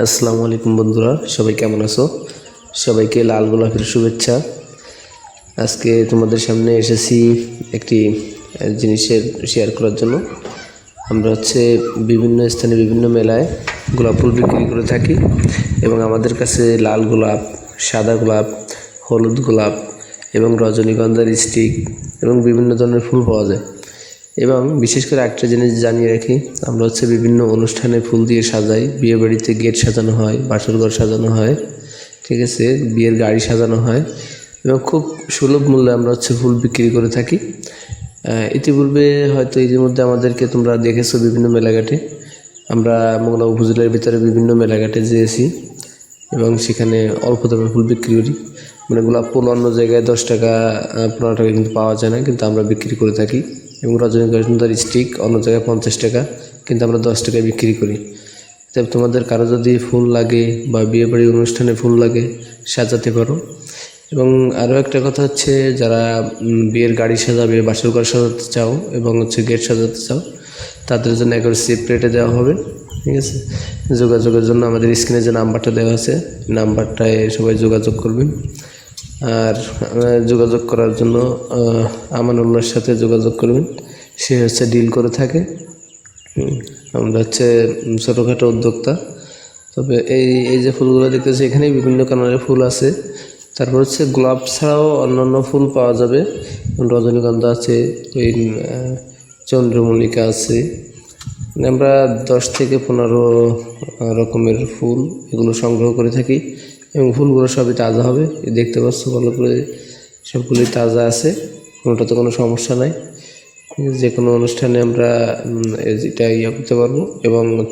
আসসালামু আলাইকুম বন্ধুরা, সবাই কেমন আছো? সবাইকে লাল গোলাপের শুভেচ্ছা। আজকে তোমাদের সামনে এসেছি একটি জিনিসের শেয়ার করার জন্য। আমরা বিভিন্ন স্থানে বিভিন্ন মেলায় গোলাপ ফুল বিক্রি করে থাকি এবং আমাদের কাছে লাল গোলাপ, সাদা গোলাপ, হলুদ গোলাপ এবং রজনীগন্ধার স্টিক এবং বিভিন্ন ধরনের ফুল পাওয়া যায়। এবং বিশেষ করে একটা জিনিস জানিয়ে রাখি, আমরা বিভিন্ন অনুষ্ঠানে ফুল দিয়ে সাজাই। বিয়ে বাড়িতে গেট সাজানো হয়, বাসরঘর সাজানো হয়, ঠিক আছে, বিয়ের গাড়ি সাজানো হয় এবং খুব সুলভ মূল্যে আমরা ফুল বিক্রি করে থাকি। ইতিপূর্বে হয়তো ইতিমধ্যে আমাদেরকে তোমরা দেখেছো বিভিন্ন মেলাঘাটে। আমরা মোংলা উপজেলার ভিতরে বিভিন্ন মেলাঘাটে যেয়েছি এবং সেখানে অল্প দামে ফুল বিক্রি করি। মানে গোলাপ ফুল অন্য জায়গায় 10 টাকা 15 টাকা কিন্তু পাওয়া যায় না, কিন্তু আমরা বিক্রি করে থাকি। এবং রজনীগন্ধার স্টিক অন্য জায়গায় 50 টাকা, কিন্তু আমরা 10 টাকায় বিক্রি করি। তাই তোমাদের কারো যদি ফুল লাগে বা বিয়েবাড়ি অনুষ্ঠানে ফুল লাগে, সাজাতে পারো। এবং আরও একটা কথা যারা বিয়ের গাড়ি সাজাবে, বাসর ঘর সাজাতে চাও এবং গেট সাজাতে চাও, তাদের জন্য একবার সেপারেটে দেওয়া হবে, ঠিক আছে। যোগাযোগের জন্য আমাদের স্ক্রিনে যে নাম্বারটা দেওয়া আছে, নাম্বারটায় সবাই যোগাযোগ করবেন। আর যোগাযোগ করার জন্য আমানুল্লাহর সাথে যোগাযোগ করবেন, সে ডিল করে থাকে। আমরা ছোটোখাটো উদ্যোক্তা। তবে এই যে ফুলগুলো দেখতেছি, এখানে বিভিন্ন কালারের ফুল আছে। তারপর গোলাপ ছাড়াও অন্যান্য ফুল পাওয়া যাবে। রজনীগন্ধা আছে, ওই চন্দ্রমল্লিকা আছে। আমরা 10 থেকে 15 রকমের ফুল এগুলো সংগ্রহ করে থাকি এবং ফুলগুলো সবই তাজা হবে। দেখতে পাচ্ছ ভালো করে, সবগুলোই তাজা আছে, কোনোটাতে কোনো সমস্যা নাই। যে কোনো অনুষ্ঠানে আমরা এটা করতে পারবো। এবং